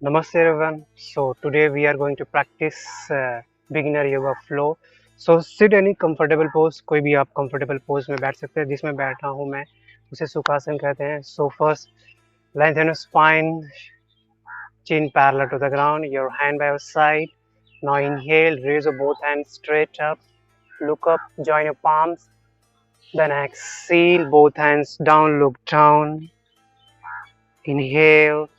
Namaste everyone. So today we are going to practice beginner yoga flow. So sit any comfortable pose. कोई भी आप comfortable pose में बैठ सकते हैं. जिसमें बैठा हूँ मैं उसे सुखासन कहते हैं. So first lengthen your spine, chin parallel to the ground, your hand by your side. Now inhale, raise your both hands straight up. Look up, join your palms. Then exhale, both hands down, look down. Inhale.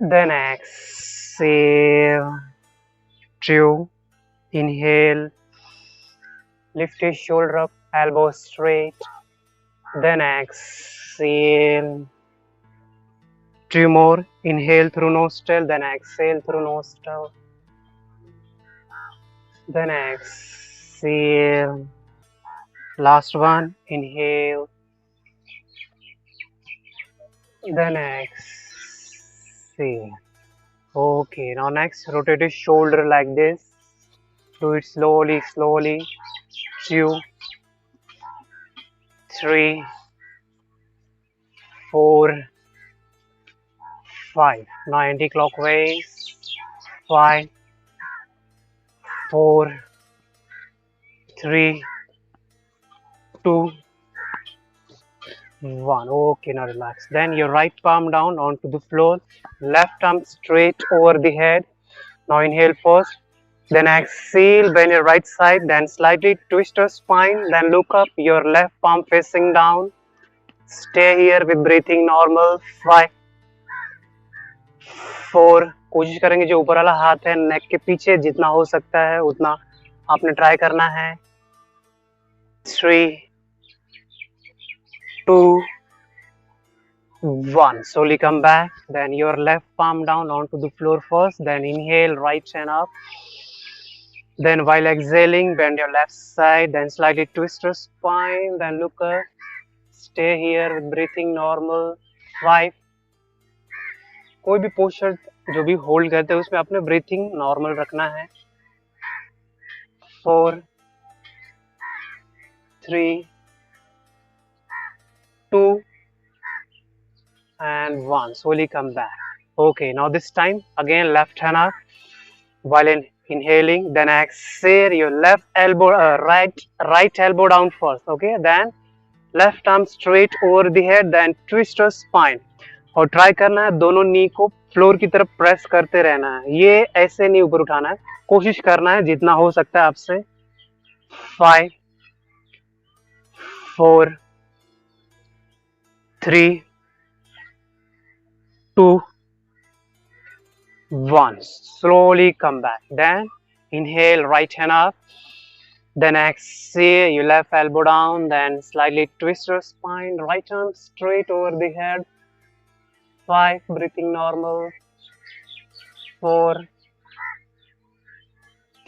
Then exhale. Two. Inhale. Lift your shoulder up, elbow straight. Then exhale. Two more. Inhale through nostril, then exhale through nostril. Then exhale. Last one. Inhale. Then exhale. Okay, now next, rotate your shoulder like this. Do it slowly, slowly. 2, 3, 4, 5. Now anti-clockwise. 5, 4, 3, 2, 1. Okay, now relax. Then your right palm down onto the floor. Left arm straight over the head. Now inhale first. Then exhale, bend your right side. Then slightly twist your spine. Then look up, your left palm facing down. Stay here with breathing normal. 5, 4. कोशिश करेंगे जो ऊपर वाला हाथ है नेक के पीछे जितना हो सकता है उतना आपने ट्राई करना है. 3, 2, 1. Slowly come back. Then your left palm down onto the floor first. Then inhale, right hand up. Then while exhaling, bend your left side. Then slightly twist your spine. Then look up. Stay here with breathing normal. 5. कोई भी posture जो भी hold करते हैं उसमें अपने breathing normal रखना है. 4, 3, 2, and 1. Slowly come back. Okay, now this time again left hand up while inhaling. Then exhale, your left elbow, right elbow down first. Okay, then left arm straight over the head. Then twist your spine. और try करना है दोनों नी को floor की तरफ press करते रहना है. ये ऐसे नहीं ऊपर उठाना है. कोशिश करना है जितना हो सकता है आपसे. 5, 4, 3, 2, 1. Slowly come back. Then inhale, right hand up. Then exhale, your left elbow down. Then slightly twist your spine. Right arm straight over the head. 5. Breathing normal. 4,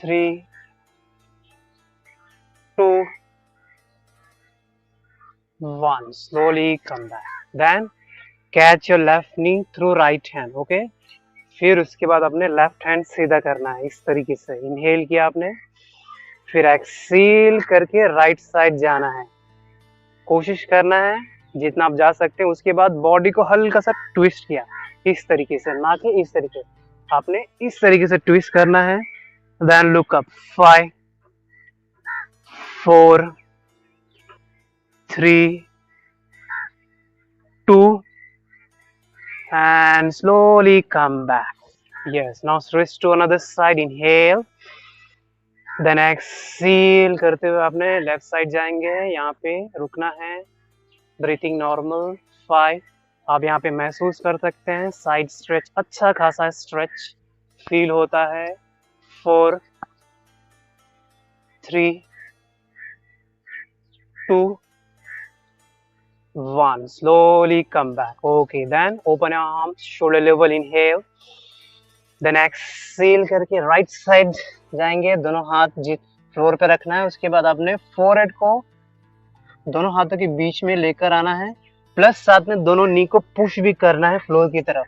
3, 2, 1. Slowly come back. Then catch your left knee through right hand. Okay. फिर उसके बाद अपने left hand सीधा करना है इस तरीके से. इनहेल किया आपने, फिर एक्सेल करके राइट साइड जाना है. कोशिश करना है जितना आप जा सकते हैं. उसके बाद बॉडी को हल्का सा ट्विस्ट किया इस तरीके से, ना कि इस तरीके से. आपने इस तरीके से ट्विस्ट करना है. Then look up. 5, 4, 3, 2, and slowly come back. Yes, now switch to another side. Inhale, then exhale करते हुए आपने लेफ्ट साइड जाएंगे. यहाँ पे रुकना है. Breathing normal. 5. आप यहाँ पे महसूस कर सकते हैं साइड स्ट्रेच, अच्छा खासा स्ट्रेच फील होता है. 4, 3, 2, 1. Slowly come back. Okay, then open your arms, shoulder level. Inhale, then exhale करके राइट साइड जाएंगे. दोनों हाथ फ्लोर पे रखना है. उसके बाद आपने फोरहेड को दोनों हाथों के बीच में लेकर आना है, प्लस साथ में दोनों नी को पुश भी करना है फ्लोर की तरफ.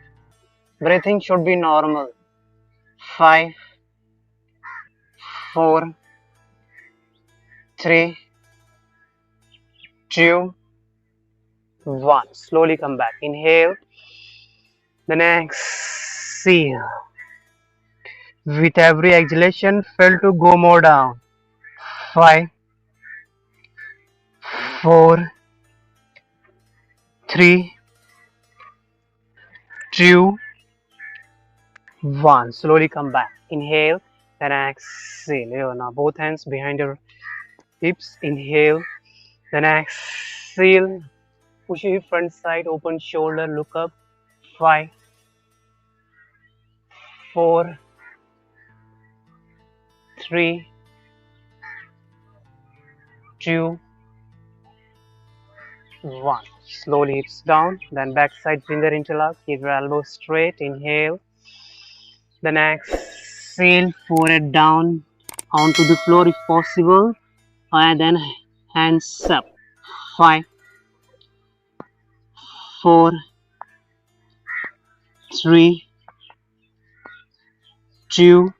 Breathing should be normal. 5, 4, 3, 2, 1. Slowly come back. Inhale, Then exhale. With every exhalation, feel to go more down. 5, 4, 3, 2, 1. Slowly come back. Inhale, then exhale. Here, now both hands behind your hips. Inhale, then exhale. Push your hip front side, open shoulder, look up. 5, 4, 3, 2, 1. Slowly hips down, then backside finger interlock. Keep your elbows straight. Inhale, then exhale. Forehead down onto the floor if possible, and then hands up. 5, 4, 3, 2,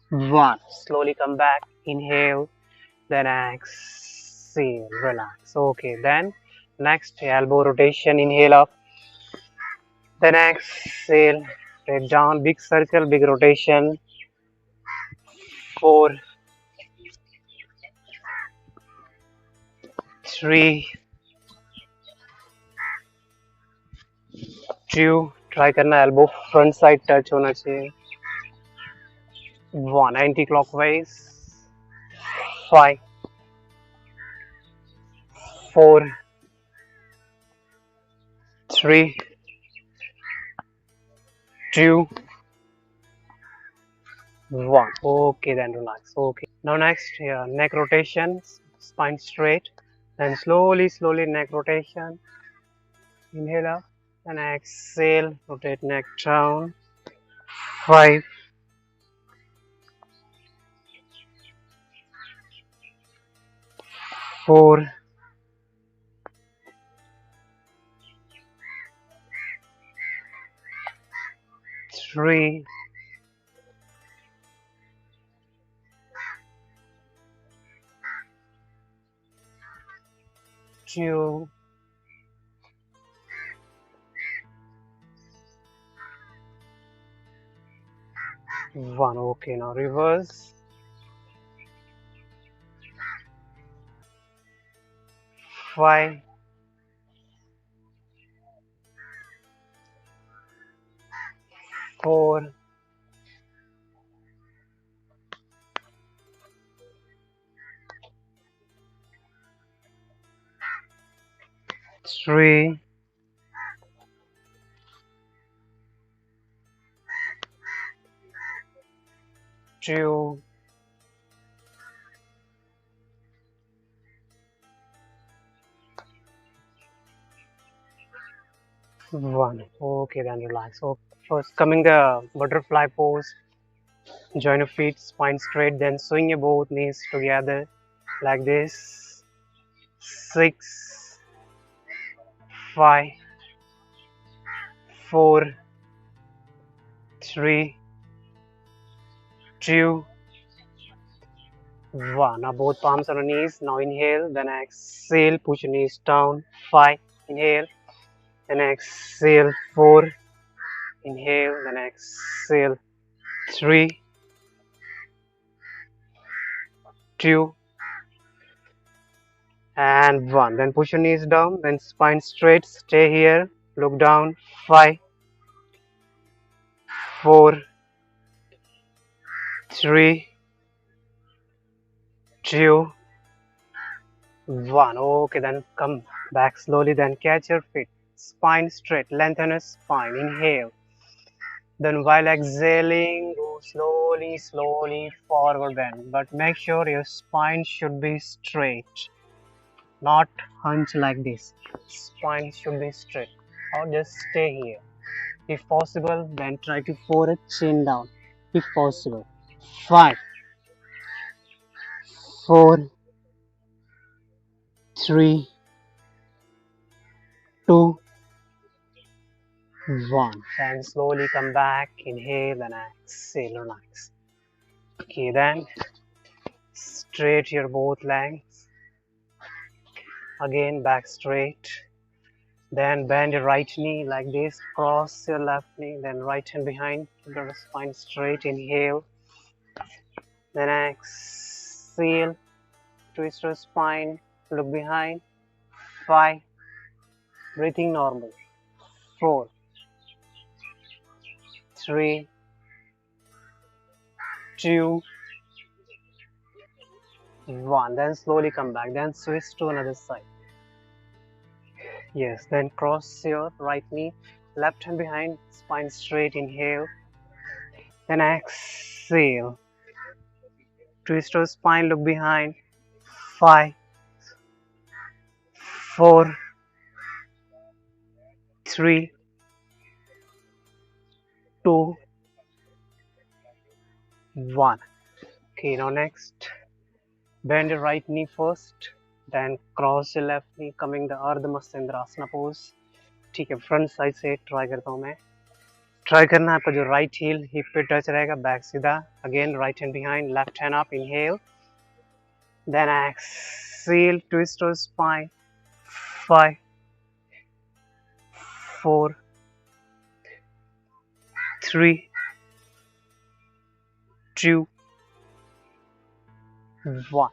1. Slowly come back. Inhale, then exhale. Relax. Okay, then next elbow rotation. Inhale up, then exhale. Straight down. Big circle, big rotation. 4, 3, 2. Try करना elbow front side touch होना चाहिए. 1. Anti-clockwise. 5, 4, 3, 2, 1. Okay, then relax. Okay. Now next here, neck rotation, spine straight. Then slowly neck rotation. Inhale up and exhale. Rotate neck down. 5, 4, 3, 2, 1. Okay, now reverse. 5, 4, 3, 2, 1. Okay, then relax. So first coming the butterfly pose. Join your feet, spine straight, then swing your both knees together like this. 6, 5, 4, 3, 2, 1. Now both palms on your knees. Now inhale, then exhale. Push your knees down. 5. Inhale, then exhale. 4. Inhale, then exhale. 3, 2, and 1. Then push your knees down. Then spine straight. Stay here. Look down. 5, 4, 3, 2, 1. Okay, then come back slowly. Then catch your feet. Spine straight. Lengthen your spine. Inhale. Then while exhaling, go slowly forward bend. But make sure your spine should be straight, not hunch like this. Spine should be straight. Or just stay here. If possible, then try to forehead chin down. If possible. 5, 4, 3, 2, 1. And slowly come back. Inhale and exhale. Relax. Okay, then straight your both legs. Again, back straight. Then bend your right knee like this, cross your left knee, then right hand behind, keep the spine straight, inhale, then exhale, twist your spine, look behind, 5, breathing normal, 4, 3, 2, 1, then slowly come back, then switch to another side. Yes, then cross your right knee, left hand behind, spine straight, inhale, then exhale, twist your spine, look behind, 5, 4, 3, 2, 1. Okay, now next, bend your right knee first, then cross your left knee, coming the Ardha Mastendrasana pose. ठीक है, front side से try करता हूँ मैं. Try करना है आपका जो राइट हील हिप पे टच रहेगा, बैक सीधा, again right hand behind, left hand up, inhale, then exhale, twist your spine, 5, 4, 3, 2, 1.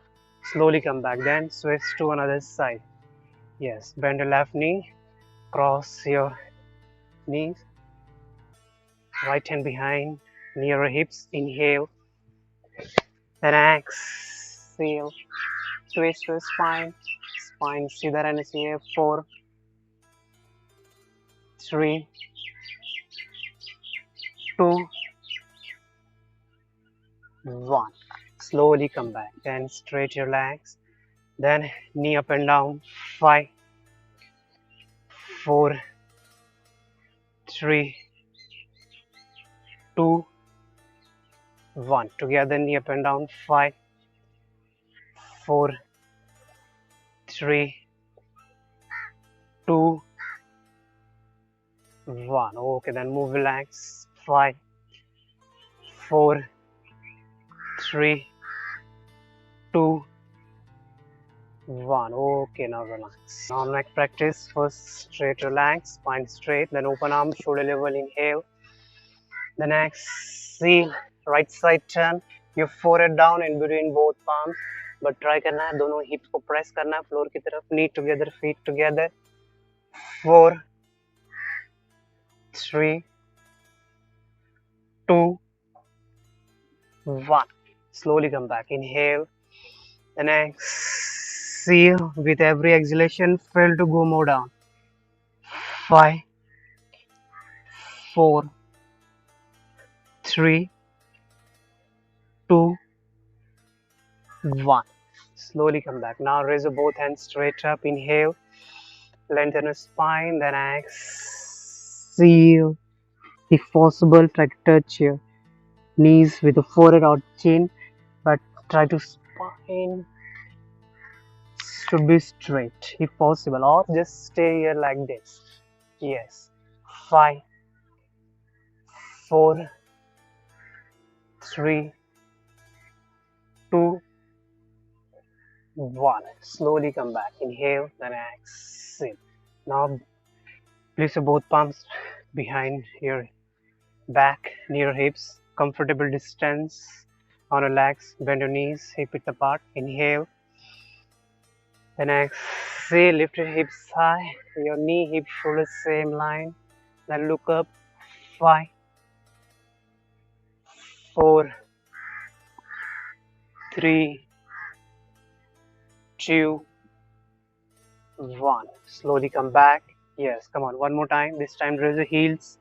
Slowly come back, then switch to another side. Yes, bend your left knee, cross your knees, right hand behind, near your hips, inhale, then exhale, twist your spine, spine सीधा रहना चाहिए, 4, 3, 2, 1. Slowly come back, then straight your legs, then knee up and down, 5, 4, 3, 2, 1. Together, knee up and down, 5, 4, 3, 2, 1. Okay, then move your legs, 5, 4, 3, 2, 1. Okay, now relax. Now next practice, first straight relax, spine straight, then open arm, shoulder level, inhale, then exhale, right side turn, your forehead down in between both palms, but try करना है दोनों hips को press करना है floor की तरफ, knee together, feet together, 4, 3, 2, 1. Slowly come back, inhale, then exhale, with every exhalation, feel to go more down, 5, 4, 3, 2, 1. Slowly come back. Now raise your both hands straight up. Inhale, lengthen your spine. Then exhale. If possible, try to touch your knees with the forehead or chin, but try to spine should be straight if possible, or just stay here like this. Yes. 5, 4, 3, 2, 1. Slowly come back. Inhale, then exhale. Now place your both palms behind your back, near hips, comfortable distance on your legs. Bend your knees, hip width apart. Inhale, then exhale. Lift your hips high, your knee, hip, shoulder same line. Then look up. 5, 4, 3, 2, 1. Slowly come back. Yes, come on, one more time. This time raise your heels.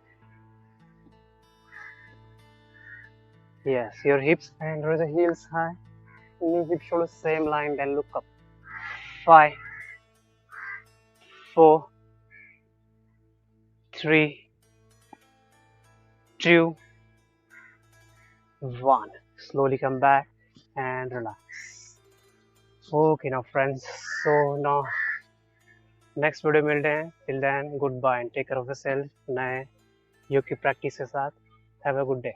Yes, your hips and raise your heels high. Knee, hip, shoulder same line. Then look up. 5, 4, 3, 2, 1. Slowly come back and relax. Okay now friends, so now next video मिलते हैं. Till then, goodbye and take care of yourself. नए योग की practice के साथ. Have a good day.